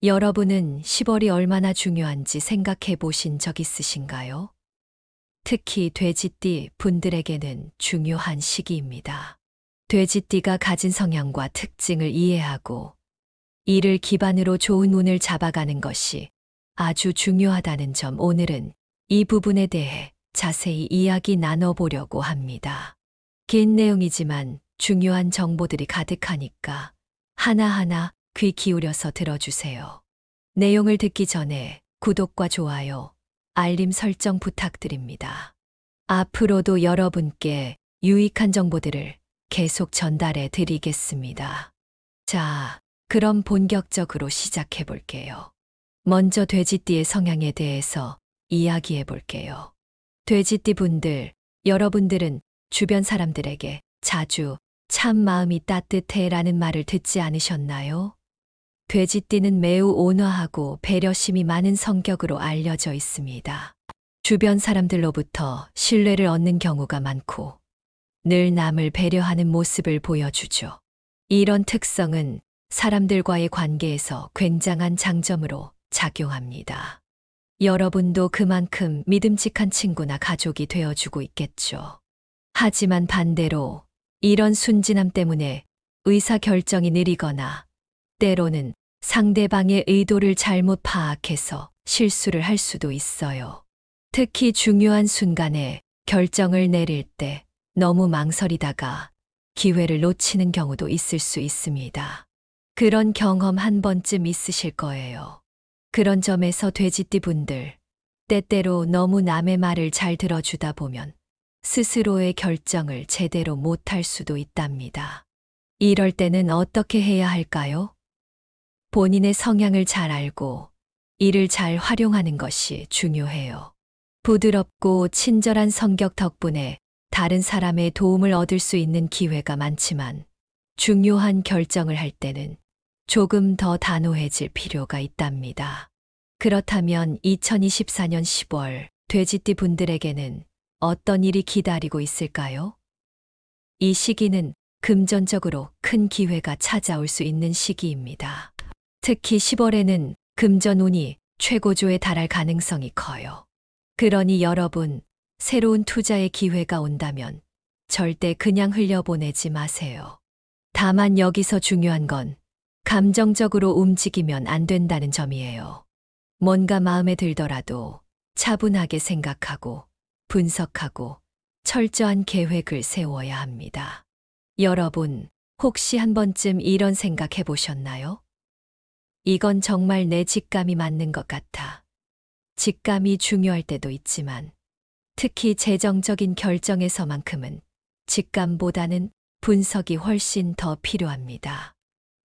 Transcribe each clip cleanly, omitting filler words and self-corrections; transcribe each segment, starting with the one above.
여러분은 10월이 얼마나 중요한지 생각해 보신 적 있으신가요? 특히 돼지띠 분들에게는 중요한 시기입니다. 돼지띠가 가진 성향과 특징을 이해하고 이를 기반으로 좋은 운을 잡아가는 것이 아주 중요하다는 점, 오늘은 이 부분에 대해 자세히 이야기 나눠보려고 합니다. 긴 내용이지만 중요한 정보들이 가득하니까 하나하나 귀 기울여서 들어주세요. 내용을 듣기 전에 구독과 좋아요, 알림 설정 부탁드립니다. 앞으로도 여러분께 유익한 정보들을 계속 전달해 드리겠습니다. 자, 그럼 본격적으로 시작해 볼게요. 먼저 돼지띠의 성향에 대해서 이야기해 볼게요. 돼지띠 분들, 여러분들은 주변 사람들에게 자주 참 마음이 따뜻해 라는 말을 듣지 않으셨나요? 돼지띠는 매우 온화하고 배려심이 많은 성격으로 알려져 있습니다. 주변 사람들로부터 신뢰를 얻는 경우가 많고 늘 남을 배려하는 모습을 보여주죠. 이런 특성은 사람들과의 관계에서 굉장한 장점으로 작용합니다. 여러분도 그만큼 믿음직한 친구나 가족이 되어주고 있겠죠. 하지만 반대로 이런 순진함 때문에 의사결정이 느리거나 때로는 상대방의 의도를 잘못 파악해서 실수를 할 수도 있어요. 특히 중요한 순간에 결정을 내릴 때 너무 망설이다가 기회를 놓치는 경우도 있을 수 있습니다. 그런 경험 한 번쯤 있으실 거예요. 그런 점에서 돼지띠 분들, 때때로 너무 남의 말을 잘 들어주다 보면 스스로의 결정을 제대로 못할 수도 있답니다. 이럴 때는 어떻게 해야 할까요? 본인의 성향을 잘 알고 이를 잘 활용하는 것이 중요해요. 부드럽고 친절한 성격 덕분에 다른 사람의 도움을 얻을 수 있는 기회가 많지만 중요한 결정을 할 때는 조금 더 단호해질 필요가 있답니다. 그렇다면 2024년 10월 돼지띠 분들에게는 어떤 일이 기다리고 있을까요? 이 시기는 금전적으로 큰 기회가 찾아올 수 있는 시기입니다. 특히 10월에는 금전운이 최고조에 달할 가능성이 커요. 그러니 여러분, 새로운 투자의 기회가 온다면 절대 그냥 흘려보내지 마세요. 다만 여기서 중요한 건 감정적으로 움직이면 안 된다는 점이에요. 뭔가 마음에 들더라도 차분하게 생각하고 분석하고 철저한 계획을 세워야 합니다. 여러분, 혹시 한 번쯤 이런 생각 해보셨나요? 이건 정말 내 직감이 맞는 것 같아. 직감이 중요할 때도 있지만 특히 재정적인 결정에서만큼은 직감보다는 분석이 훨씬 더 필요합니다.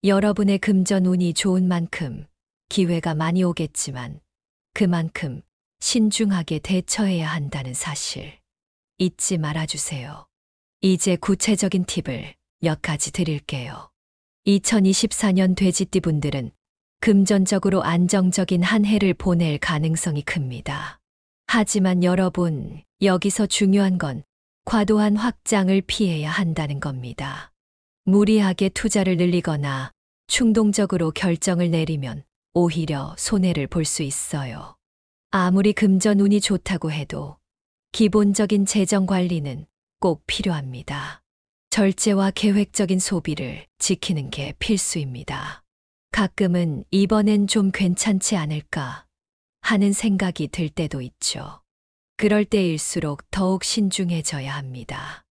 여러분의 금전운이 좋은 만큼 기회가 많이 오겠지만 그만큼 신중하게 대처해야 한다는 사실 잊지 말아주세요. 이제 구체적인 팁을 몇 가지 드릴게요. 2024년 돼지띠 분들은 금전적으로 안정적인 한 해를 보낼 가능성이 큽니다. 하지만 여러분, 여기서 중요한 건 과도한 확장을 피해야 한다는 겁니다. 무리하게 투자를 늘리거나 충동적으로 결정을 내리면 오히려 손해를 볼 수 있어요. 아무리 금전운이 좋다고 해도 기본적인 재정 관리는 꼭 필요합니다. 절제와 계획적인 소비를 지키는 게 필수입니다. 가끔은 이번엔 좀 괜찮지 않을까 하는 생각이 들 때도 있죠. 그럴 때일수록 더욱 신중해져야 합니다.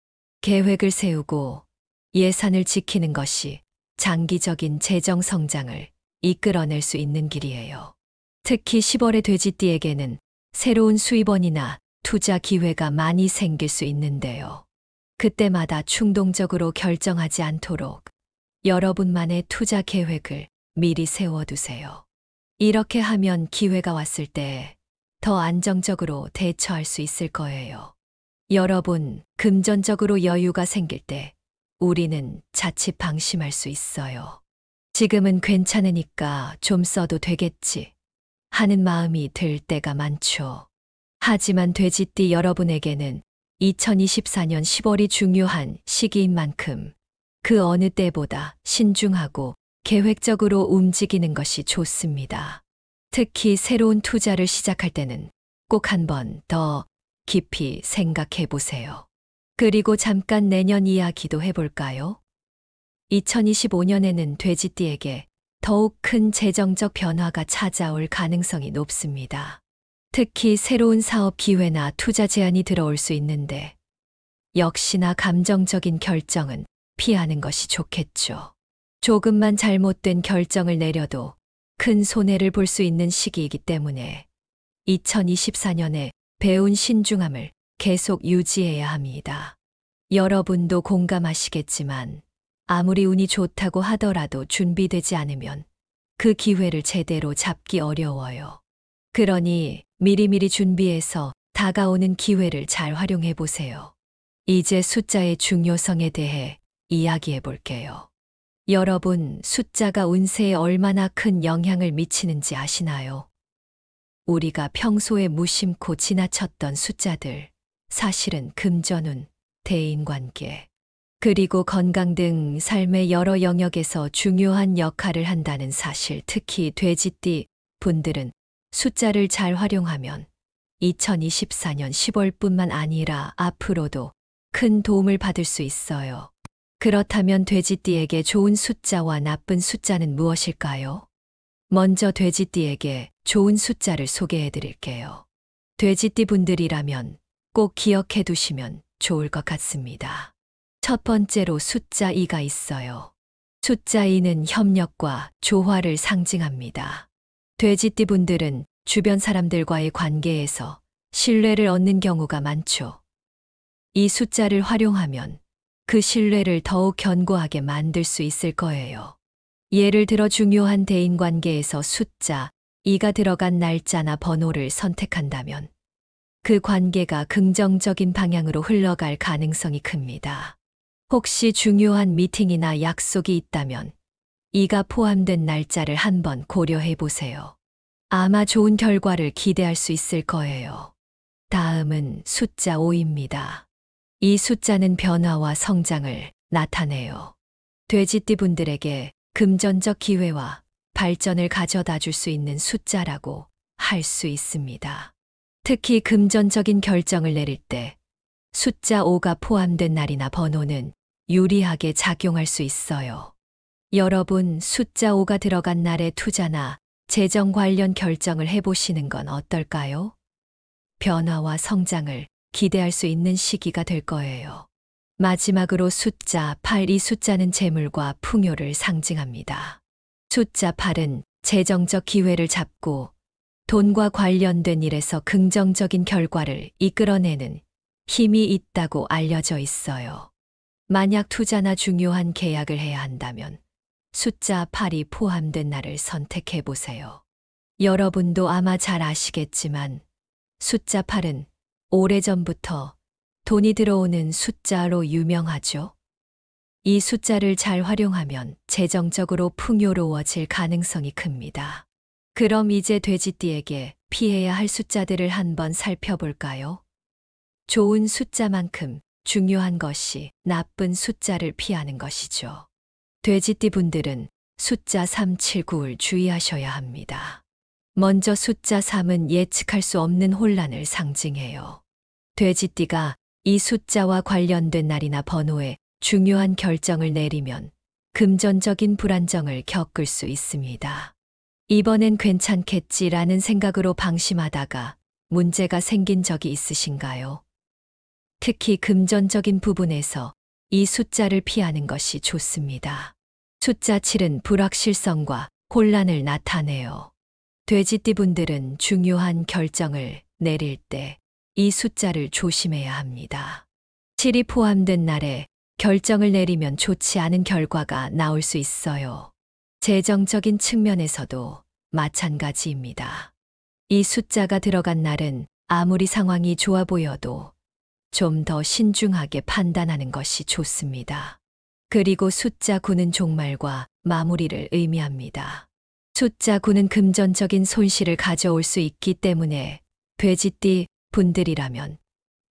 계획을 세우고 예산을 지키는 것이 장기적인 재정 성장을 이끌어낼 수 있는 길이에요. 특히 10월의 돼지띠에게는 새로운 수입원이나 투자 기회가 많이 생길 수 있는데요. 그때마다 충동적으로 결정하지 않도록 여러분만의 투자 계획을 미리 세워두세요. 이렇게 하면 기회가 왔을 때 더 안정적으로 대처할 수 있을 거예요. 여러분, 금전적으로 여유가 생길 때 우리는 자칫 방심할 수 있어요. 지금은 괜찮으니까 좀 써도 되겠지 하는 마음이 들 때가 많죠. 하지만 돼지띠 여러분에게는 2024년 10월이 중요한 시기인 만큼 그 어느 때보다 신중하고 계획적으로 움직이는 것이 좋습니다. 특히 새로운 투자를 시작할 때는 꼭 한 번 더 깊이 생각해 보세요. 그리고 잠깐 내년 이야기도 해볼까요? 2025년에는 돼지띠에게 더욱 큰 재정적 변화가 찾아올 가능성이 높습니다. 특히 새로운 사업 기회나 투자 제안이 들어올 수 있는데, 역시나 감정적인 결정은 피하는 것이 좋겠죠. 조금만 잘못된 결정을 내려도 큰 손해를 볼 수 있는 시기이기 때문에 2024년에 배운 신중함을 계속 유지해야 합니다. 여러분도 공감하시겠지만 아무리 운이 좋다고 하더라도 준비되지 않으면 그 기회를 제대로 잡기 어려워요. 그러니 미리미리 준비해서 다가오는 기회를 잘 활용해 보세요. 이제 숫자의 중요성에 대해 이야기해 볼게요. 여러분, 숫자가 운세에 얼마나 큰 영향을 미치는지 아시나요? 우리가 평소에 무심코 지나쳤던 숫자들, 사실은 금전운, 대인관계, 그리고 건강 등 삶의 여러 영역에서 중요한 역할을 한다는 사실, 특히 돼지띠 분들은 숫자를 잘 활용하면 2024년 10월뿐만 아니라 앞으로도 큰 도움을 받을 수 있어요. 그렇다면 돼지띠에게 좋은 숫자와 나쁜 숫자는 무엇일까요? 먼저 돼지띠에게 좋은 숫자를 소개해 드릴게요. 돼지띠 분들이라면 꼭 기억해 두시면 좋을 것 같습니다. 첫 번째로 숫자 2가 있어요. 숫자 2는 협력과 조화를 상징합니다. 돼지띠 분들은 주변 사람들과의 관계에서 신뢰를 얻는 경우가 많죠. 이 숫자를 활용하면 그 신뢰를 더욱 견고하게 만들 수 있을 거예요. 예를 들어 중요한 대인관계에서 숫자 2가 들어간 날짜나 번호를 선택한다면 그 관계가 긍정적인 방향으로 흘러갈 가능성이 큽니다. 혹시 중요한 미팅이나 약속이 있다면 2가 포함된 날짜를 한번 고려해 보세요. 아마 좋은 결과를 기대할 수 있을 거예요. 다음은 숫자 5입니다. 이 숫자는 변화와 성장을 나타내요. 돼지띠 분들에게 금전적 기회와 발전을 가져다 줄 수 있는 숫자라고 할 수 있습니다. 특히 금전적인 결정을 내릴 때 숫자 5가 포함된 날이나 번호는 유리하게 작용할 수 있어요. 여러분, 숫자 5가 들어간 날에 투자나 재정 관련 결정을 해보시는 건 어떨까요? 변화와 성장을 기대할 수 있는 시기가 될 거예요. 마지막으로 숫자 8, 이 숫자는 재물과 풍요를 상징합니다. 숫자 8은 재정적 기회를 잡고 돈과 관련된 일에서 긍정적인 결과를 이끌어내는 힘이 있다고 알려져 있어요. 만약 투자나 중요한 계약을 해야 한다면 숫자 8이 포함된 날을 선택해 보세요. 여러분도 아마 잘 아시겠지만 숫자 8은 오래전부터 돈이 들어오는 숫자로 유명하죠. 이 숫자를 잘 활용하면 재정적으로 풍요로워질 가능성이 큽니다. 그럼 이제 돼지띠에게 피해야 할 숫자들을 한번 살펴볼까요? 좋은 숫자만큼 중요한 것이 나쁜 숫자를 피하는 것이죠. 돼지띠 분들은 숫자 3, 7, 9를 주의하셔야 합니다. 먼저 숫자 3은 예측할 수 없는 혼란을 상징해요. 돼지띠가 이 숫자와 관련된 날이나 번호에 중요한 결정을 내리면 금전적인 불안정을 겪을 수 있습니다. 이번엔 괜찮겠지라는 생각으로 방심하다가 문제가 생긴 적이 있으신가요? 특히 금전적인 부분에서 이 숫자를 피하는 것이 좋습니다. 숫자 7은 불확실성과 혼란을 나타내요. 돼지띠 분들은 중요한 결정을 내릴 때 이 숫자를 조심해야 합니다. 7이 포함된 날에 결정을 내리면 좋지 않은 결과가 나올 수 있어요. 재정적인 측면에서도 마찬가지입니다. 이 숫자가 들어간 날은 아무리 상황이 좋아 보여도 좀 더 신중하게 판단하는 것이 좋습니다. 그리고 숫자 9는 종말과 마무리를 의미합니다. 숫자 9는 금전적인 손실을 가져올 수 있기 때문에 돼지띠 분들이라면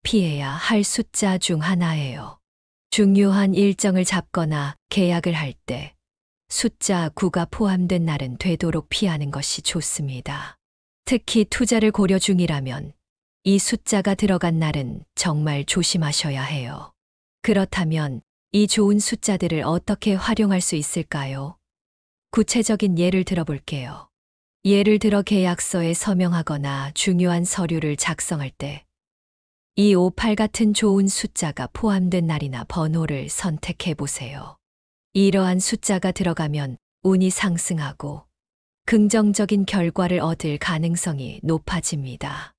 피해야 할 숫자 중 하나예요. 중요한 일정을 잡거나 계약을 할 때 숫자 9가 포함된 날은 되도록 피하는 것이 좋습니다. 특히 투자를 고려 중이라면 이 숫자가 들어간 날은 정말 조심하셔야 해요. 그렇다면 이 좋은 숫자들을 어떻게 활용할 수 있을까요? 구체적인 예를 들어볼게요. 예를 들어 계약서에 서명하거나 중요한 서류를 작성할 때 이 58 같은 좋은 숫자가 포함된 날이나 번호를 선택해 보세요. 이러한 숫자가 들어가면 운이 상승하고 긍정적인 결과를 얻을 가능성이 높아집니다.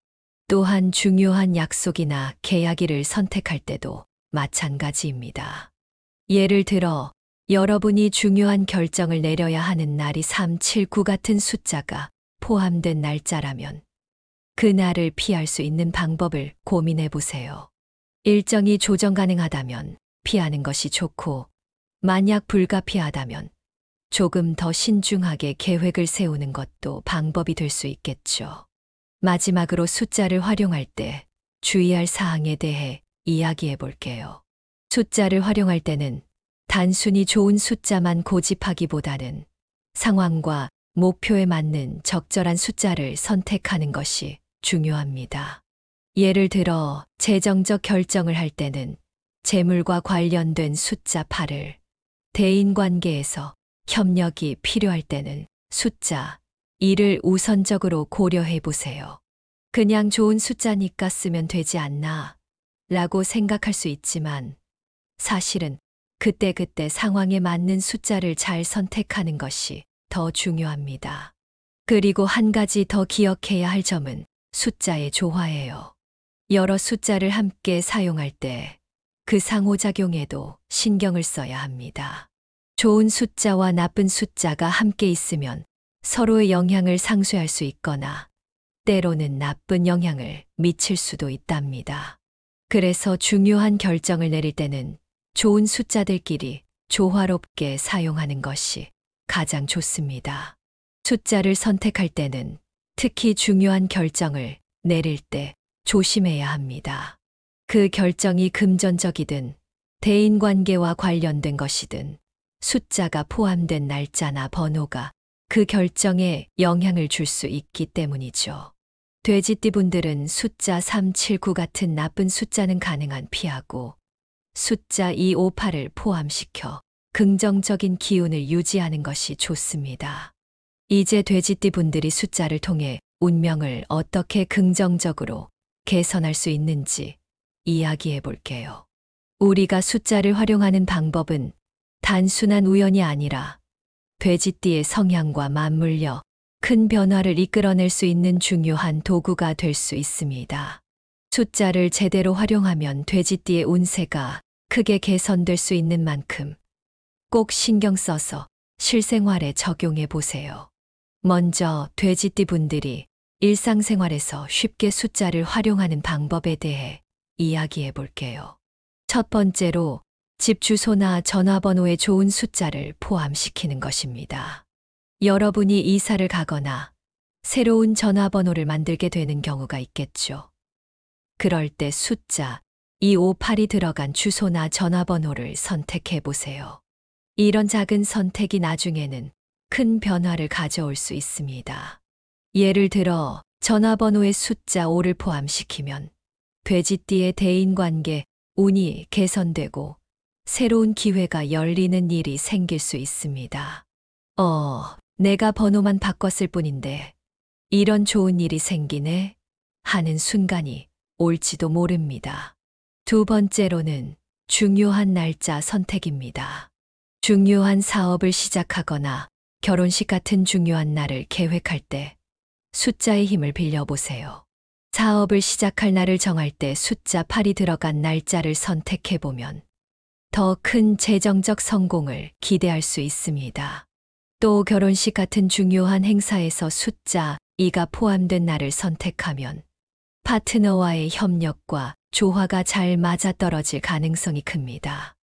또한 중요한 약속이나 계약일을 선택할 때도 마찬가지입니다. 예를 들어 여러분이 중요한 결정을 내려야 하는 날이 3, 7, 9 같은 숫자가 포함된 날짜라면 그 날을 피할 수 있는 방법을 고민해 보세요. 일정이 조정 가능하다면 피하는 것이 좋고, 만약 불가피하다면 조금 더 신중하게 계획을 세우는 것도 방법이 될 수 있겠죠. 마지막으로 숫자를 활용할 때 주의할 사항에 대해 이야기해 볼게요. 숫자를 활용할 때는 단순히 좋은 숫자만 고집하기보다는 상황과 목표에 맞는 적절한 숫자를 선택하는 것이 중요합니다. 예를 들어 재정적 결정을 할 때는 재물과 관련된 숫자 8을, 대인관계에서 협력이 필요할 때는 숫자 2를 우선적으로 고려해 보세요. 그냥 좋은 숫자니까 쓰면 되지 않나 라고 생각할 수 있지만 사실은 그때그때 상황에 맞는 숫자를 잘 선택하는 것이 더 중요합니다. 그리고 한 가지 더 기억해야 할 점은 숫자의 조화예요. 여러 숫자를 함께 사용할 때 그 상호작용에도 신경을 써야 합니다. 좋은 숫자와 나쁜 숫자가 함께 있으면 서로의 영향을 상쇄할 수 있거나 때로는 나쁜 영향을 미칠 수도 있답니다. 그래서 중요한 결정을 내릴 때는 좋은 숫자들끼리 조화롭게 사용하는 것이 가장 좋습니다. 숫자를 선택할 때는 특히 중요한 결정을 내릴 때 조심해야 합니다. 그 결정이 금전적이든 대인관계와 관련된 것이든 숫자가 포함된 날짜나 번호가 그 결정에 영향을 줄 수 있기 때문이죠. 돼지띠분들은 숫자 3, 7, 9 같은 나쁜 숫자는 가능한 피하고 숫자 2, 5, 8을 포함시켜 긍정적인 기운을 유지하는 것이 좋습니다. 이제 돼지띠분들이 숫자를 통해 운명을 어떻게 긍정적으로 개선할 수 있는지 이야기해 볼게요. 우리가 숫자를 활용하는 방법은 단순한 우연이 아니라 돼지띠의 성향과 맞물려 큰 변화를 이끌어낼 수 있는 중요한 도구가 될 수 있습니다. 숫자를 제대로 활용하면 돼지띠의 운세가 크게 개선될 수 있는 만큼 꼭 신경 써서 실생활에 적용해 보세요. 먼저 돼지띠 분들이 일상생활에서 쉽게 숫자를 활용하는 방법에 대해 이야기해 볼게요. 첫 번째로 집 주소나 전화번호에 좋은 숫자를 포함시키는 것입니다. 여러분이 이사를 가거나 새로운 전화번호를 만들게 되는 경우가 있겠죠. 그럴 때 숫자 258이 들어간 주소나 전화번호를 선택해 보세요. 이런 작은 선택이 나중에는 큰 변화를 가져올 수 있습니다. 예를 들어 전화번호에 숫자 5를 포함시키면 돼지띠의 대인관계 운이 개선되고 새로운 기회가 열리는 일이 생길 수 있습니다. 내가 번호만 바꿨을 뿐인데 이런 좋은 일이 생기네 하는 순간이 올지도 모릅니다. 두 번째로는 중요한 날짜 선택입니다. 중요한 사업을 시작하거나 결혼식 같은 중요한 날을 계획할 때 숫자의 힘을 빌려보세요. 사업을 시작할 날을 정할 때 숫자 8이 들어간 날짜를 선택해보면 더 큰 재정적 성공을 기대할 수 있습니다. 또 결혼식 같은 중요한 행사에서 숫자 2가 포함된 날을 선택하면 파트너와의 협력과 조화가 잘 맞아떨어질 가능성이 큽니다.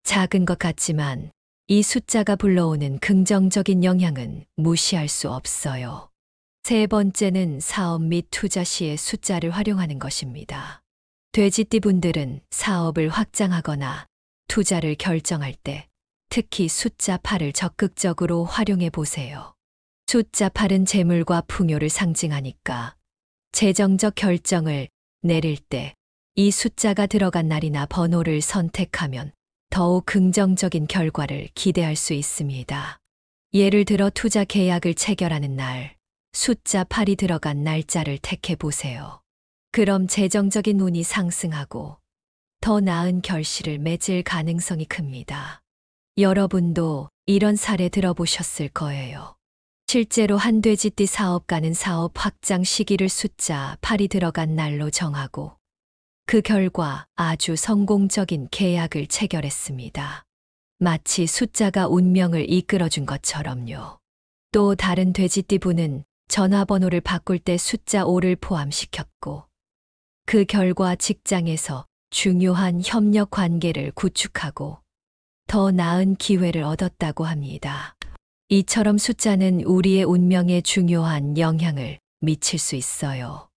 작은 것 같지만 이 숫자가 불러오는 긍정적인 영향은 무시할 수 없어요. 세 번째는 사업 및 투자 시에 숫자를 활용하는 것입니다. 돼지띠 분들은 사업을 확장하거나 투자를 결정할 때 특히 숫자 8을 적극적으로 활용해 보세요. 숫자 8은 재물과 풍요를 상징하니까 재정적 결정을 내릴 때 이 숫자가 들어간 날이나 번호를 선택하면 더욱 긍정적인 결과를 기대할 수 있습니다. 예를 들어 투자 계약을 체결하는 날, 숫자 8이 들어간 날짜를 택해 보세요. 그럼 재정적인 운이 상승하고 더 나은 결실을 맺을 가능성이 큽니다. 여러분도 이런 사례 들어보셨을 거예요. 실제로 한 돼지띠 사업가는 사업 확장 시기를 숫자 8이 들어간 날로 정하고 그 결과 아주 성공적인 계약을 체결했습니다. 마치 숫자가 운명을 이끌어준 것처럼요. 또 다른 돼지띠 분은 전화번호를 바꿀 때 숫자 5를 포함시켰고 그 결과 직장에서 중요한 협력 관계를 구축하고 더 나은 기회를 얻었다고 합니다. 이처럼 숫자는 우리의 운명에 중요한 영향을 미칠 수 있어요.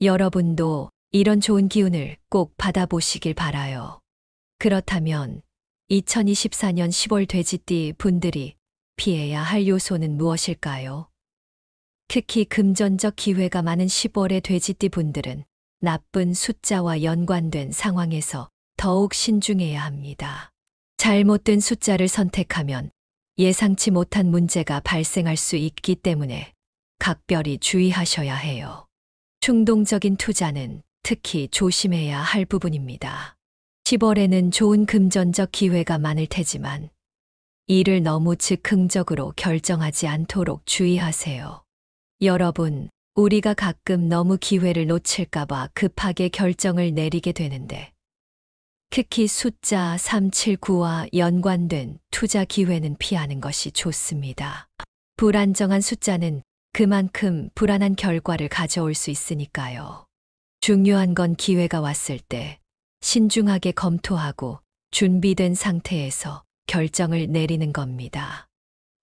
여러분도 이런 좋은 기운을 꼭 받아보시길 바라요. 그렇다면 2024년 10월 돼지띠 분들이 피해야 할 요소는 무엇일까요? 특히 금전적 기회가 많은 10월의 돼지띠 분들은 나쁜 숫자와 연관된 상황에서 더욱 신중해야 합니다. 잘못된 숫자를 선택하면 예상치 못한 문제가 발생할 수 있기 때문에 각별히 주의하셔야 해요. 충동적인 투자는 특히 조심해야 할 부분입니다. 10월에는 좋은 금전적 기회가 많을 테지만 이를 너무 즉흥적으로 결정하지 않도록 주의하세요. 여러분, 우리가 가끔 너무 기회를 놓칠까봐 급하게 결정을 내리게 되는데 특히 숫자 379와 연관된 투자 기회는 피하는 것이 좋습니다. 불안정한 숫자는 그만큼 불안한 결과를 가져올 수 있으니까요. 중요한 건 기회가 왔을 때 신중하게 검토하고 준비된 상태에서 결정을 내리는 겁니다.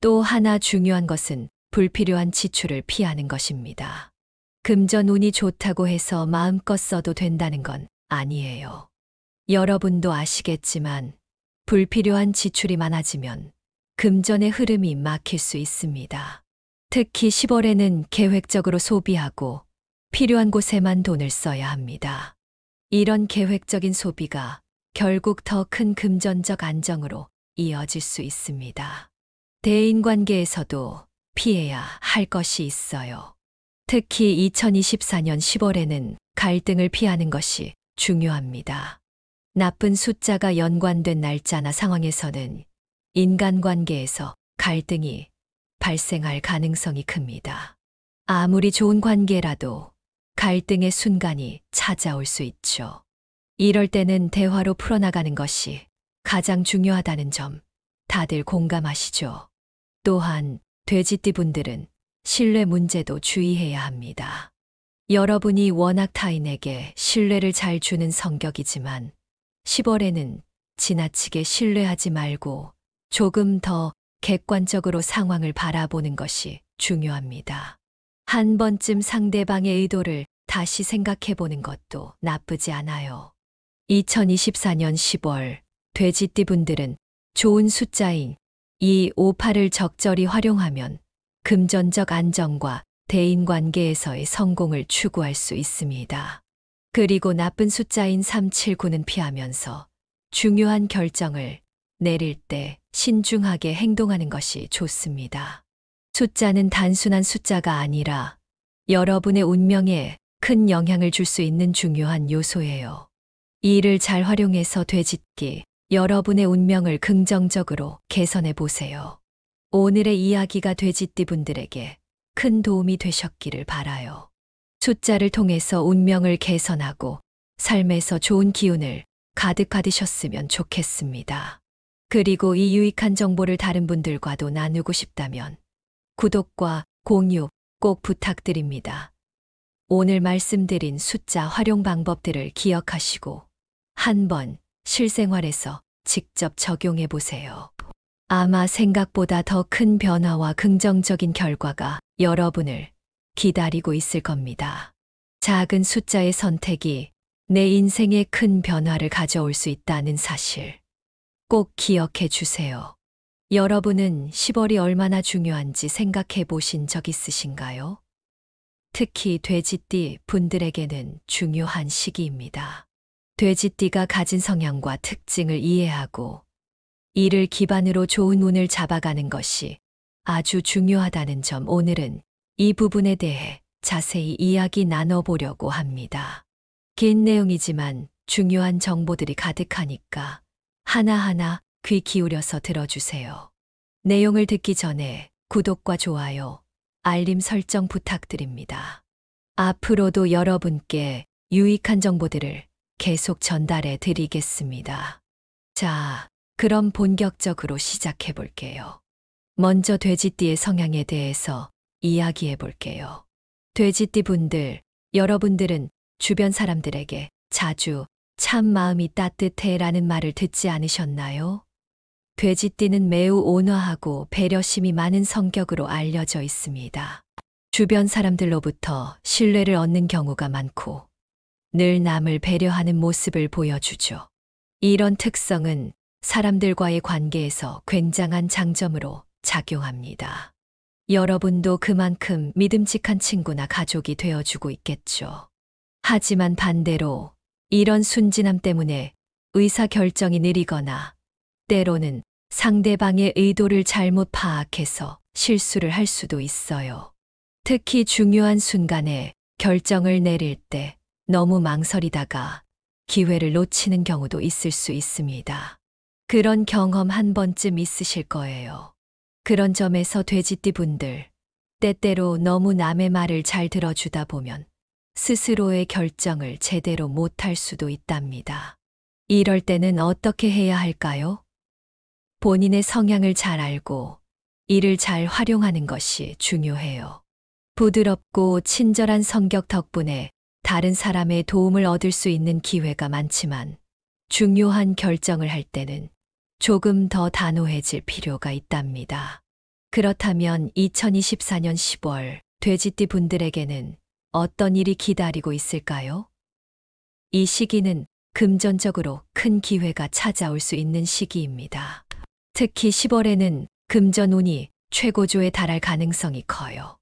또 하나 중요한 것은 불필요한 지출을 피하는 것입니다. 금전 운이 좋다고 해서 마음껏 써도 된다는 건 아니에요. 여러분도 아시겠지만 불필요한 지출이 많아지면 금전의 흐름이 막힐 수 있습니다. 특히 10월에는 계획적으로 소비하고 필요한 곳에만 돈을 써야 합니다. 이런 계획적인 소비가 결국 더 큰 금전적 안정으로 이어질 수 있습니다. 대인관계에서도 피해야 할 것이 있어요. 특히 2024년 10월에는 갈등을 피하는 것이 중요합니다. 나쁜 숫자가 연관된 날짜나 상황에서는 인간관계에서 갈등이 발생할 가능성이 큽니다. 아무리 좋은 관계라도 갈등의 순간이 찾아올 수 있죠. 이럴 때는 대화로 풀어나가는 것이 가장 중요하다는 점 다들 공감하시죠? 또한 돼지띠 분들은 신뢰 문제도 주의해야 합니다. 여러분이 워낙 타인에게 신뢰를 잘 주는 성격이지만 10월에는 지나치게 신뢰하지 말고 조금 더 객관적으로 상황을 바라보는 것이 중요합니다. 한 번쯤 상대방의 의도를 다시 생각해 보는 것도 나쁘지 않아요. 2024년 10월 돼지띠 분들은 좋은 숫자인 2, 5, 8을 적절히 활용하면 금전적 안정과 대인관계에서의 성공을 추구할 수 있습니다. 그리고 나쁜 숫자인 3, 7, 9는 피하면서 중요한 결정을 내릴 때 신중하게 행동하는 것이 좋습니다. 숫자는 단순한 숫자가 아니라 여러분의 운명에 큰 영향을 줄 수 있는 중요한 요소예요. 이를 잘 활용해서 되짚기, 여러분의 운명을 긍정적으로 개선해 보세요. 오늘의 이야기가 돼지띠 분들에게 큰 도움이 되셨기를 바라요. 숫자를 통해서 운명을 개선하고 삶에서 좋은 기운을 가득 받으셨으면 좋겠습니다. 그리고 이 유익한 정보를 다른 분들과도 나누고 싶다면 구독과 공유 꼭 부탁드립니다. 오늘 말씀드린 숫자 활용 방법들을 기억하시고 한번 실생활에서 직접 적용해 보세요. 아마 생각보다 더 큰 변화와 긍정적인 결과가 여러분을 기다리고 있을 겁니다. 작은 숫자의 선택이 내 인생에 큰 변화를 가져올 수 있다는 사실 꼭 기억해 주세요. 여러분은 10월이 얼마나 중요한지 생각해 보신 적 있으신가요? 특히 돼지띠 분들에게는 중요한 시기입니다. 돼지띠가 가진 성향과 특징을 이해하고 이를 기반으로 좋은 운을 잡아가는 것이 아주 중요하다는 점, 오늘은 이 부분에 대해 자세히 이야기 나눠보려고 합니다. 긴 내용이지만 중요한 정보들이 가득하니까 하나하나 귀 기울여서 들어주세요. 내용을 듣기 전에 구독과 좋아요, 알림 설정 부탁드립니다. 앞으로도 여러분께 유익한 정보들을 계속 전달해 드리겠습니다. 자, 그럼 본격적으로 시작해 볼게요. 먼저 돼지띠의 성향에 대해서 이야기해 볼게요. 돼지띠 분들, 여러분들은 주변 사람들에게 자주 참 마음이 따뜻해 라는 말을 듣지 않으셨나요? 돼지띠는 매우 온화하고 배려심이 많은 성격으로 알려져 있습니다. 주변 사람들로부터 신뢰를 얻는 경우가 많고 늘 남을 배려하는 모습을 보여주죠. 이런 특성은 사람들과의 관계에서 굉장한 장점으로 작용합니다. 여러분도 그만큼 믿음직한 친구나 가족이 되어주고 있겠죠. 하지만 반대로 이런 순진함 때문에 의사결정이 느리거나 때로는 상대방의 의도를 잘못 파악해서 실수를 할 수도 있어요. 특히 중요한 순간에 결정을 내릴 때 너무 망설이다가 기회를 놓치는 경우도 있을 수 있습니다. 그런 경험 한 번쯤 있으실 거예요. 그런 점에서 돼지띠 분들, 때때로 너무 남의 말을 잘 들어주다 보면 스스로의 결정을 제대로 못할 수도 있답니다. 이럴 때는 어떻게 해야 할까요? 본인의 성향을 잘 알고 이를 잘 활용하는 것이 중요해요. 부드럽고 친절한 성격 덕분에 다른 사람의 도움을 얻을 수 있는 기회가 많지만 중요한 결정을 할 때는 조금 더 단호해질 필요가 있답니다. 그렇다면 2024년 10월 돼지띠 분들에게는 어떤 일이 기다리고 있을까요? 이 시기는 금전적으로 큰 기회가 찾아올 수 있는 시기입니다. 특히 10월에는 금전운이 최고조에 달할 가능성이 커요.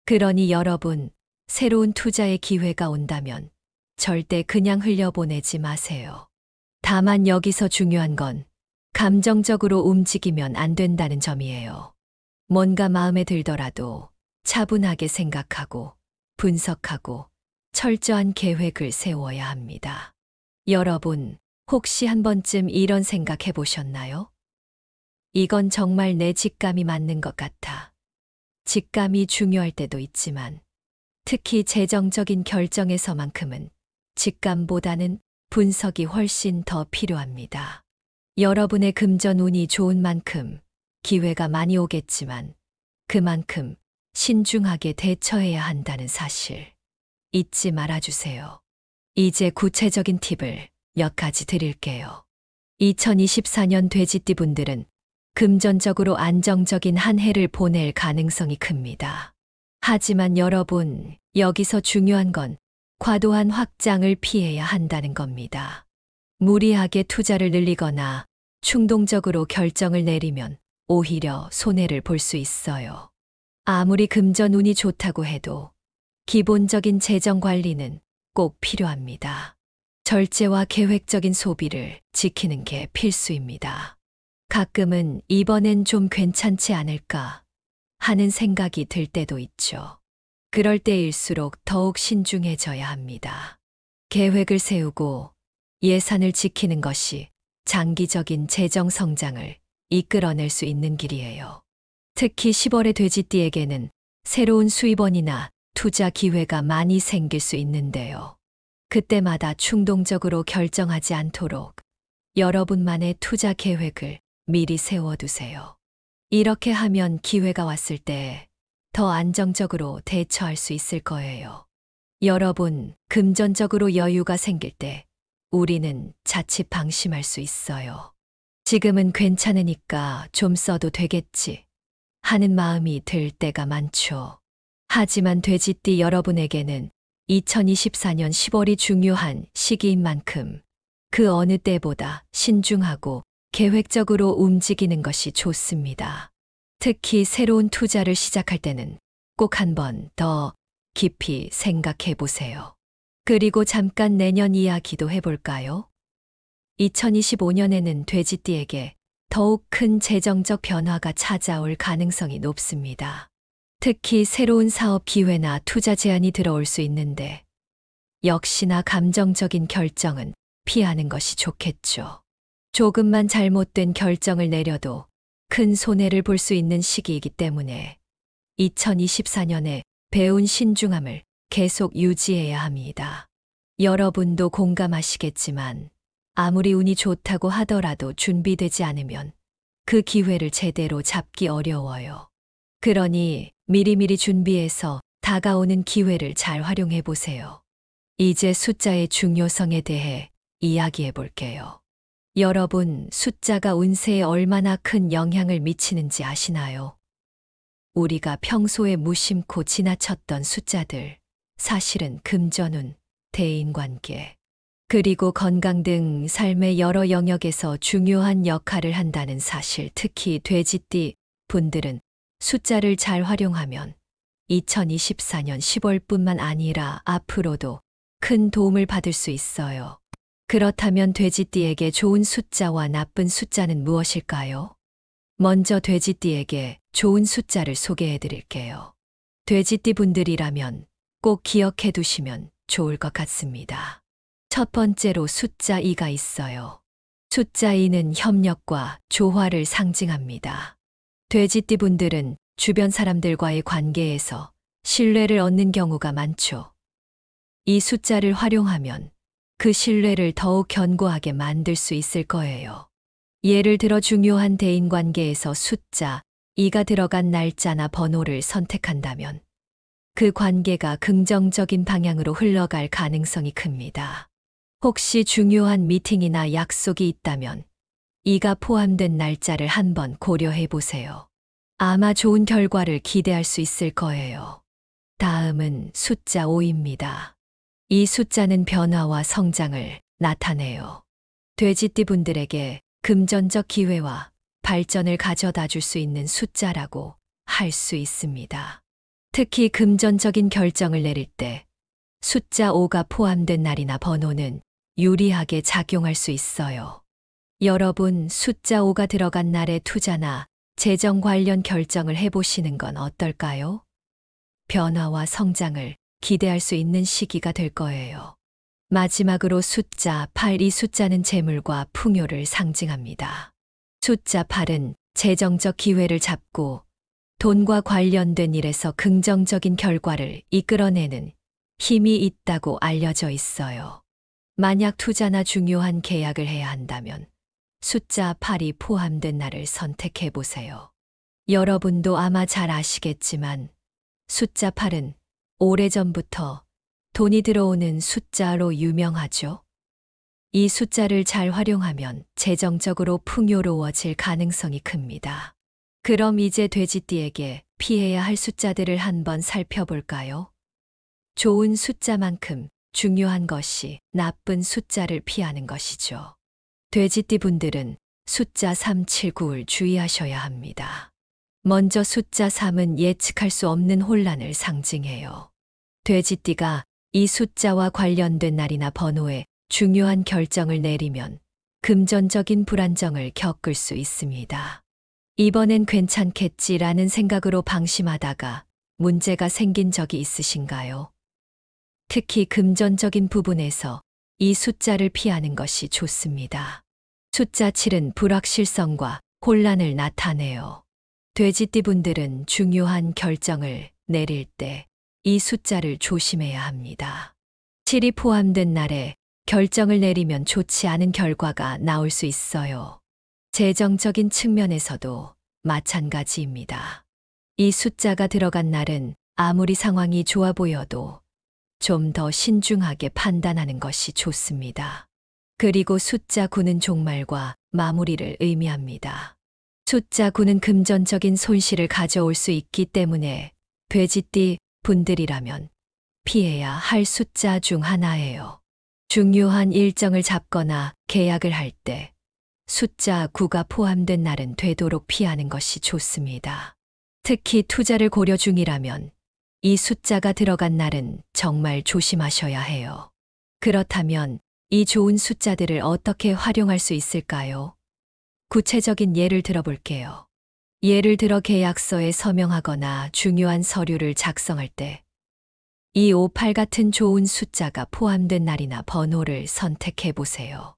그러니 여러분, 새로운 투자의 기회가 온다면 절대 그냥 흘려보내지 마세요. 다만 여기서 중요한 건 감정적으로 움직이면 안 된다는 점이에요. 뭔가 마음에 들더라도 차분하게 생각하고 분석하고 철저한 계획을 세워야 합니다. 여러분, 혹시 한 번쯤 이런 생각 해보셨나요? 이건 정말 내 직감이 맞는 것 같아. 직감이 중요할 때도 있지만 특히 재정적인 결정에서만큼은 직감보다는 분석이 훨씬 더 필요합니다. 여러분의 금전운이 좋은 만큼 기회가 많이 오겠지만 그만큼 신중하게 대처해야 한다는 사실 잊지 말아주세요. 이제 구체적인 팁을 몇 가지 드릴게요. 2024년 돼지띠 분들은 금전적으로 안정적인 한 해를 보낼 가능성이 큽니다. 하지만 여러분, 여기서 중요한 건 과도한 확장을 피해야 한다는 겁니다. 무리하게 투자를 늘리거나 충동적으로 결정을 내리면 오히려 손해를 볼 수 있어요. 아무리 금전운이 좋다고 해도 기본적인 재정 관리는 꼭 필요합니다. 절제와 계획적인 소비를 지키는 게 필수입니다. 가끔은 이번엔 좀 괜찮지 않을까 하는 생각이 들 때도 있죠. 그럴 때일수록 더욱 신중해져야 합니다. 계획을 세우고 예산을 지키는 것이 장기적인 재정 성장을 이끌어낼 수 있는 길이에요. 특히 10월의 돼지띠에게는 새로운 수입원이나 투자 기회가 많이 생길 수 있는데요. 그때마다 충동적으로 결정하지 않도록 여러분만의 투자 계획을 미리 세워두세요. 이렇게 하면 기회가 왔을 때 더 안정적으로 대처할 수 있을 거예요. 여러분, 금전적으로 여유가 생길 때 우리는 자칫 방심할 수 있어요. 지금은 괜찮으니까 좀 써도 되겠지 하는 마음이 들 때가 많죠. 하지만 돼지띠 여러분에게는 2024년 10월이 중요한 시기인 만큼 그 어느 때보다 신중하고 계획적으로 움직이는 것이 좋습니다. 특히 새로운 투자를 시작할 때는 꼭 한 번 더 깊이 생각해 보세요. 그리고 잠깐 내년 이야기도 해볼까요? 2025년에는 돼지띠에게 더욱 큰 재정적 변화가 찾아올 가능성이 높습니다. 특히 새로운 사업 기회나 투자 제안이 들어올 수 있는데 역시나 감정적인 결정은 피하는 것이 좋겠죠. 조금만 잘못된 결정을 내려도 큰 손해를 볼 수 있는 시기이기 때문에 2024년에 배운 신중함을 계속 유지해야 합니다. 여러분도 공감하시겠지만 아무리 운이 좋다고 하더라도 준비되지 않으면 그 기회를 제대로 잡기 어려워요. 그러니 미리미리 준비해서 다가오는 기회를 잘 활용해 보세요. 이제 숫자의 중요성에 대해 이야기해 볼게요. 여러분, 숫자가 운세에 얼마나 큰 영향을 미치는지 아시나요? 우리가 평소에 무심코 지나쳤던 숫자들, 사실은 금전운, 대인관계, 그리고 건강 등 삶의 여러 영역에서 중요한 역할을 한다는 사실, 특히 돼지띠 분들은 숫자를 잘 활용하면 2024년 10월뿐만 아니라 앞으로도 큰 도움을 받을 수 있어요. 그렇다면 돼지띠에게 좋은 숫자와 나쁜 숫자는 무엇일까요? 먼저 돼지띠에게 좋은 숫자를 소개해 드릴게요. 돼지띠 분들이라면 꼭 기억해 두시면 좋을 것 같습니다. 첫 번째로 숫자 2가 있어요. 숫자 2는 협력과 조화를 상징합니다. 돼지띠 분들은 주변 사람들과의 관계에서 신뢰를 얻는 경우가 많죠. 이 숫자를 활용하면 그 신뢰를 더욱 견고하게 만들 수 있을 거예요. 예를 들어 중요한 대인관계에서 숫자 2가 들어간 날짜나 번호를 선택한다면 그 관계가 긍정적인 방향으로 흘러갈 가능성이 큽니다. 혹시 중요한 미팅이나 약속이 있다면 2가 포함된 날짜를 한번 고려해 보세요. 아마 좋은 결과를 기대할 수 있을 거예요. 다음은 숫자 5입니다. 이 숫자는 변화와 성장을 나타내요. 돼지띠 분들에게 금전적 기회와 발전을 가져다 줄 수 있는 숫자라고 할 수 있습니다. 특히 금전적인 결정을 내릴 때 숫자 5가 포함된 날이나 번호는 유리하게 작용할 수 있어요. 여러분, 숫자 5가 들어간 날에 투자나 재정 관련 결정을 해보시는 건 어떨까요? 변화와 성장을 기대할 수 있는 시기가 될 거예요. 마지막으로 숫자 8, 이 숫자는 재물과 풍요를 상징합니다. 숫자 8은 재정적 기회를 잡고 돈과 관련된 일에서 긍정적인 결과를 이끌어내는 힘이 있다고 알려져 있어요. 만약 투자나 중요한 계약을 해야 한다면 숫자 8이 포함된 날을 선택해 보세요. 여러분도 아마 잘 아시겠지만 숫자 8은 오래전부터 돈이 들어오는 숫자로 유명하죠. 이 숫자를 잘 활용하면 재정적으로 풍요로워질 가능성이 큽니다. 그럼 이제 돼지띠에게 피해야 할 숫자들을 한번 살펴볼까요? 좋은 숫자만큼 중요한 것이 나쁜 숫자를 피하는 것이죠. 돼지띠 분들은 숫자 3, 7, 9를 주의하셔야 합니다. 먼저 숫자 3은 예측할 수 없는 혼란을 상징해요. 돼지띠가 이 숫자와 관련된 날이나 번호에 중요한 결정을 내리면 금전적인 불안정을 겪을 수 있습니다. 이번엔 괜찮겠지라는 생각으로 방심하다가 문제가 생긴 적이 있으신가요? 특히 금전적인 부분에서 이 숫자를 피하는 것이 좋습니다. 숫자 7은 불확실성과 혼란을 나타내요. 돼지띠 분들은 중요한 결정을 내릴 때 이 숫자를 조심해야 합니다. 7이 포함된 날에 결정을 내리면 좋지 않은 결과가 나올 수 있어요. 재정적인 측면에서도 마찬가지입니다. 이 숫자가 들어간 날은 아무리 상황이 좋아 보여도 좀 더 신중하게 판단하는 것이 좋습니다. 그리고 숫자 9는 종말과 마무리를 의미합니다. 숫자 9는 금전적인 손실을 가져올 수 있기 때문에 돼지띠 분들이라면 피해야 할 숫자 중 하나예요. 중요한 일정을 잡거나 계약을 할 때 숫자 9가 포함된 날은 되도록 피하는 것이 좋습니다. 특히 투자를 고려 중이라면 이 숫자가 들어간 날은 정말 조심하셔야 해요. 그렇다면 이 좋은 숫자들을 어떻게 활용할 수 있을까요? 구체적인 예를 들어볼게요. 예를 들어 계약서에 서명하거나 중요한 서류를 작성할 때 258 같은 좋은 숫자가 포함된 날이나 번호를 선택해 보세요.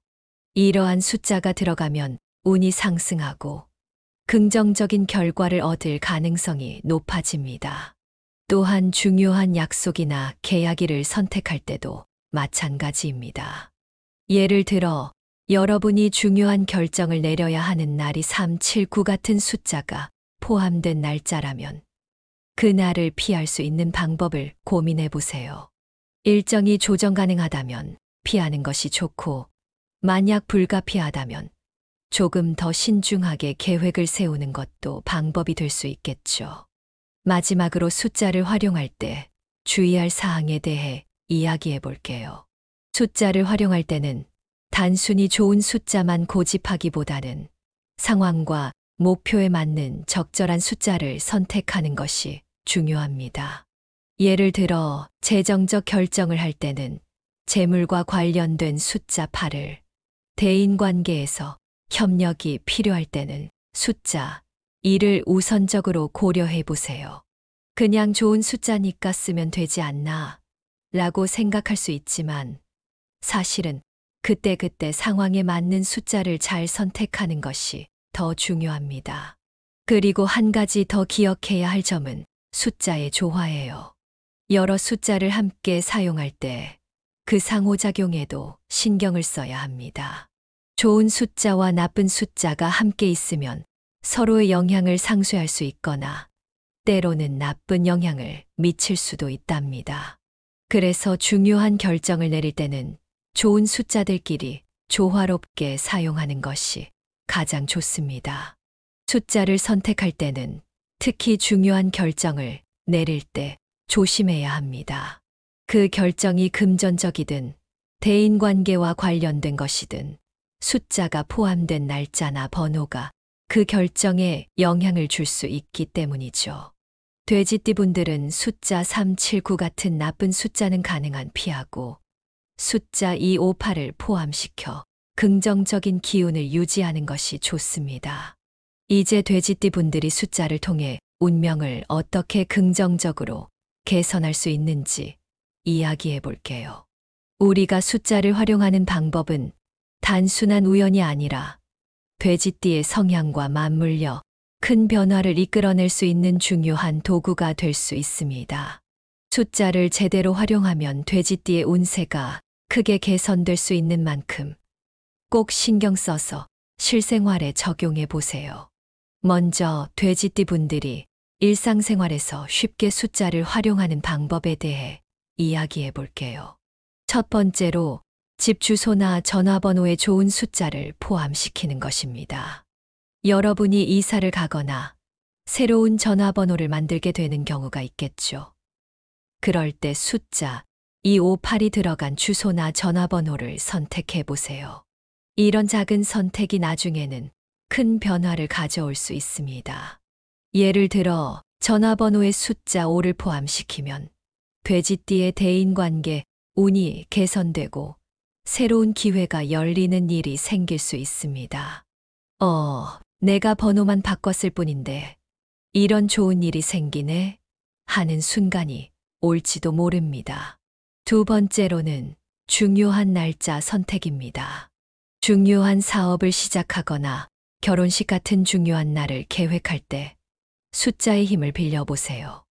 이러한 숫자가 들어가면 운이 상승하고 긍정적인 결과를 얻을 가능성이 높아집니다. 또한 중요한 약속이나 계약일을 선택할 때도 마찬가지입니다. 예를 들어 여러분이 중요한 결정을 내려야 하는 날이 379 같은 숫자가 포함된 날짜라면 그 날을 피할 수 있는 방법을 고민해 보세요. 일정이 조정 가능하다면 피하는 것이 좋고, 만약 불가피하다면 조금 더 신중하게 계획을 세우는 것도 방법이 될 수 있겠죠. 마지막으로 숫자를 활용할 때 주의할 사항에 대해 이야기해 볼게요. 숫자를 활용할 때는 단순히 좋은 숫자만 고집하기보다는 상황과 목표에 맞는 적절한 숫자를 선택하는 것이 중요합니다. 예를 들어 재정적 결정을 할 때는 재물과 관련된 숫자 8을, 대인관계에서 협력이 필요할 때는 숫자 2를 우선적으로 고려해 보세요. 그냥 좋은 숫자니까 쓰면 되지 않나 라고 생각할 수 있지만 사실은 그때그때 상황에 맞는 숫자를 잘 선택하는 것이 더 중요합니다. 그리고 한 가지 더 기억해야 할 점은 숫자의 조화예요. 여러 숫자를 함께 사용할 때 그 상호작용에도 신경을 써야 합니다. 좋은 숫자와 나쁜 숫자가 함께 있으면 서로의 영향을 상쇄할 수 있거나 때로는 나쁜 영향을 미칠 수도 있답니다. 그래서 중요한 결정을 내릴 때는 좋은 숫자들끼리 조화롭게 사용하는 것이 가장 좋습니다. 숫자를 선택할 때는 특히 중요한 결정을 내릴 때 조심해야 합니다. 그 결정이 금전적이든 대인관계와 관련된 것이든 숫자가 포함된 날짜나 번호가 그 결정에 영향을 줄 수 있기 때문이죠. 돼지띠분들은 숫자 379 같은 나쁜 숫자는 가능한 피하고 숫자 258을 포함시켜 긍정적인 기운을 유지하는 것이 좋습니다. 이제 돼지띠분들이 숫자를 통해 운명을 어떻게 긍정적으로 개선할 수 있는지 이야기해 볼게요. 우리가 숫자를 활용하는 방법은 단순한 우연이 아니라 돼지띠의 성향과 맞물려 큰 변화를 이끌어낼 수 있는 중요한 도구가 될 수 있습니다. 숫자를 제대로 활용하면 돼지띠의 운세가 크게 개선될 수 있는 만큼 꼭 신경 써서 실생활에 적용해 보세요. 먼저 돼지띠 분들이 일상생활에서 쉽게 숫자를 활용하는 방법에 대해 이야기해 볼게요. 첫 번째로 집 주소나 전화번호에 좋은 숫자를 포함시키는 것입니다. 여러분이 이사를 가거나 새로운 전화번호를 만들게 되는 경우가 있겠죠. 그럴 때 숫자 258이 들어간 주소나 전화번호를 선택해 보세요. 이런 작은 선택이 나중에는 큰 변화를 가져올 수 있습니다. 예를 들어 전화번호에 숫자 5를 포함시키면 돼지띠의 대인관계 운이 개선되고 새로운 기회가 열리는 일이 생길 수 있습니다. 내가 번호만 바꿨을 뿐인데 이런 좋은 일이 생기네 하는 순간이 올지도 모릅니다. 두 번째로는 중요한 날짜 선택입니다. 중요한 사업을 시작하거나 결혼식 같은 중요한 날을 계획할 때 숫자의 힘을 빌려보세요.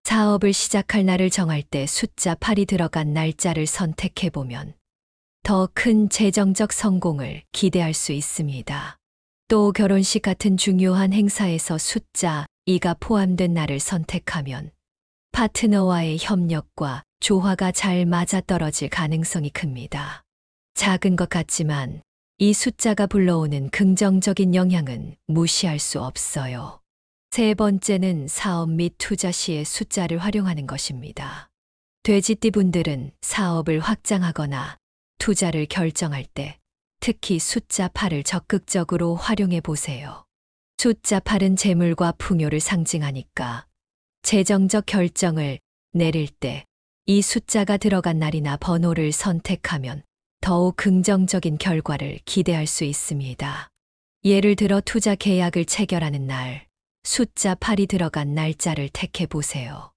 사업을 시작할 날을 정할 때 숫자 8이 들어간 날짜를 선택해보면 더 큰 재정적 성공을 기대할 수 있습니다. 또 결혼식 같은 중요한 행사에서 숫자 2가 포함된 날을 선택하면 파트너와의 협력과 조화가 잘 맞아떨어질 가능성이 큽니다. 작은 것 같지만 이 숫자가 불러오는 긍정적인 영향은 무시할 수 없어요. 세 번째는 사업 및 투자 시에 숫자를 활용하는 것입니다. 돼지띠 분들은 사업을 확장하거나 투자를 결정할 때 특히 숫자 8을 적극적으로 활용해 보세요. 숫자 8은 재물과 풍요를 상징하니까 재정적 결정을 내릴 때 이 숫자가 들어간 날이나 번호를 선택하면 더욱 긍정적인 결과를 기대할 수 있습니다. 예를 들어 투자 계약을 체결하는 날, 숫자 8이 들어간 날짜를 택해 보세요.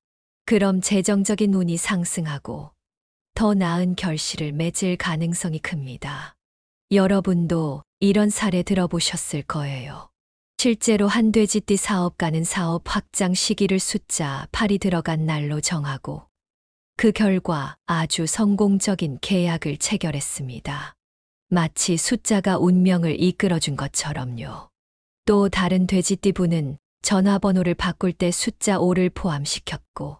그럼 재정적인 운이 상승하고 더 나은 결실을 맺을 가능성이 큽니다. 여러분도 이런 사례 들어보셨을 거예요. 실제로 한 돼지띠 사업가는 사업 확장 시기를 숫자 8이 들어간 날로 정하고 그 결과 아주 성공적인 계약을 체결했습니다. 마치 숫자가 운명을 이끌어준 것처럼요. 또 다른 돼지띠 분은 전화번호를 바꿀 때 숫자 5를 포함시켰고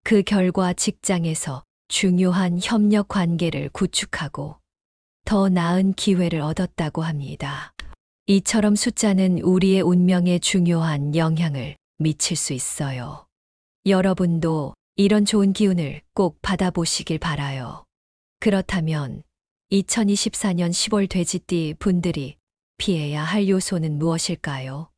그 결과 직장에서 중요한 협력 관계를 구축하고 더 나은 기회를 얻었다고 합니다. 이처럼 숫자는 우리의 운명에 중요한 영향을 미칠 수 있어요. 여러분도 이런 좋은 기운을 꼭 받아보시길 바라요. 그렇다면 2024년 10월 돼지띠 분들이 피해야 할 요소는 무엇일까요?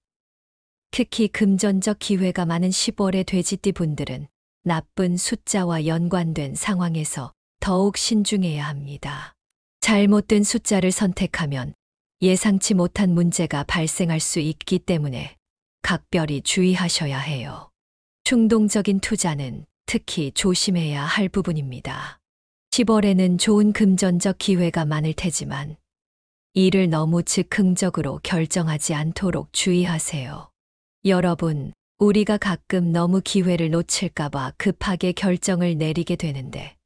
특히 금전적 기회가 많은 10월의 돼지띠 분들은 나쁜 숫자와 연관된 상황에서 더욱 신중해야 합니다. 잘못된 숫자를 선택하면 예상치 못한 문제가 발생할 수 있기 때문에 각별히 주의하셔야 해요. 충동적인 투자는 특히 조심해야 할 부분입니다. 10월에는 좋은 금전적 기회가 많을 테지만 이를 너무 즉흥적으로 결정하지 않도록 주의하세요. 여러분, 우리가 가끔 너무 기회를 놓칠까봐 급하게 결정을 내리게 되는데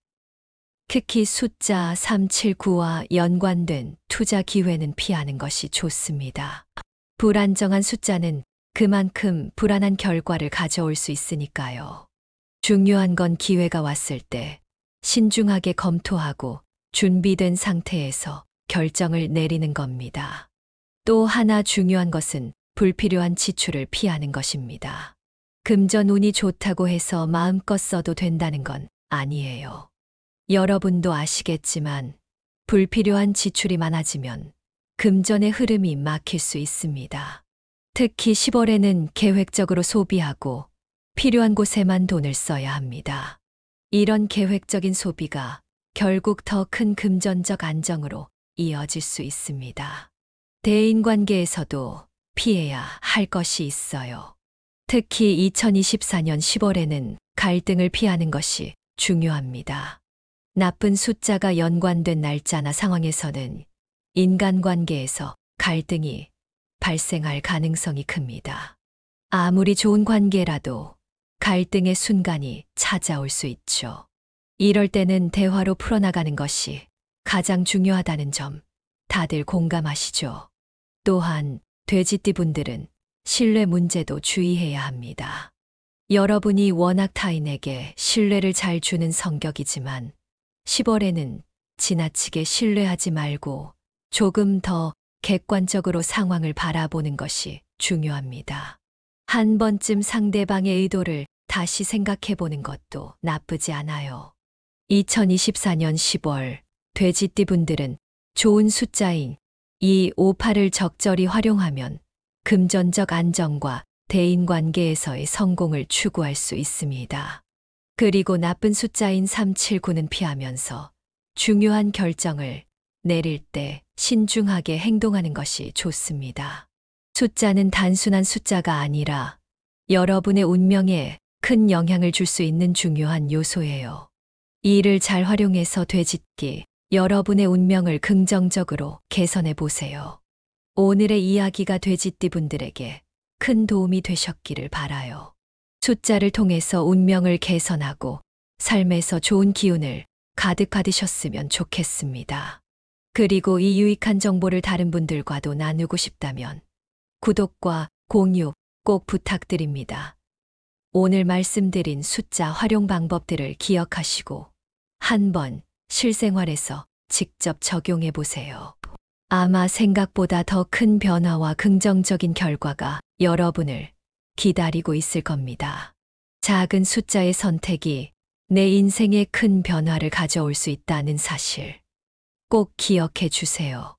특히 숫자 379와 연관된 투자 기회는 피하는 것이 좋습니다. 불안정한 숫자는 그만큼 불안한 결과를 가져올 수 있으니까요. 중요한 건 기회가 왔을 때 신중하게 검토하고 준비된 상태에서 결정을 내리는 겁니다. 또 하나 중요한 것은 불필요한 지출을 피하는 것입니다. 금전 운이 좋다고 해서 마음껏 써도 된다는 건 아니에요. 여러분도 아시겠지만 불필요한 지출이 많아지면 금전의 흐름이 막힐 수 있습니다. 특히 10월에는 계획적으로 소비하고 필요한 곳에만 돈을 써야 합니다. 이런 계획적인 소비가 결국 더 큰 금전적 안정으로 이어질 수 있습니다. 대인관계에서도 피해야 할 것이 있어요. 특히 2024년 10월에는 갈등을 피하는 것이 중요합니다. 나쁜 숫자가 연관된 날짜나 상황에서는 인간관계에서 갈등이 발생할 가능성이 큽니다. 아무리 좋은 관계라도 갈등의 순간이 찾아올 수 있죠. 이럴 때는 대화로 풀어나가는 것이 가장 중요하다는 점 다들 공감하시죠? 또한 돼지띠 분들은 신뢰 문제도 주의해야 합니다. 여러분이 워낙 타인에게 신뢰를 잘 주는 성격이지만 10월에는 지나치게 신뢰하지 말고 조금 더 객관적으로 상황을 바라보는 것이 중요합니다. 한 번쯤 상대방의 의도를 다시 생각해 보는 것도 나쁘지 않아요. 2024년 10월 돼지띠 분들은 좋은 숫자인 2, 5, 8을 적절히 활용하면 금전적 안정과 대인관계에서의 성공을 추구할 수 있습니다. 그리고 나쁜 숫자인 3, 7, 9는 피하면서 중요한 결정을 내릴 때 신중하게 행동하는 것이 좋습니다. 숫자는 단순한 숫자가 아니라 여러분의 운명에 큰 영향을 줄 수 있는 중요한 요소예요. 이를 잘 활용해서 되짚기, 여러분의 운명을 긍정적으로 개선해 보세요. 오늘의 이야기가 돼지띠 분들에게 큰 도움이 되셨기를 바라요. 숫자를 통해서 운명을 개선하고 삶에서 좋은 기운을 가득 받으셨으면 좋겠습니다. 그리고 이 유익한 정보를 다른 분들과도 나누고 싶다면 구독과 공유 꼭 부탁드립니다. 오늘 말씀드린 숫자 활용 방법들을 기억하시고 한번 실생활에서 직접 적용해 보세요. 아마 생각보다 더 큰 변화와 긍정적인 결과가 여러분을 기다리고 있을 겁니다. 작은 숫자의 선택이 내 인생에 큰 변화를 가져올 수 있다는 사실 꼭 기억해 주세요.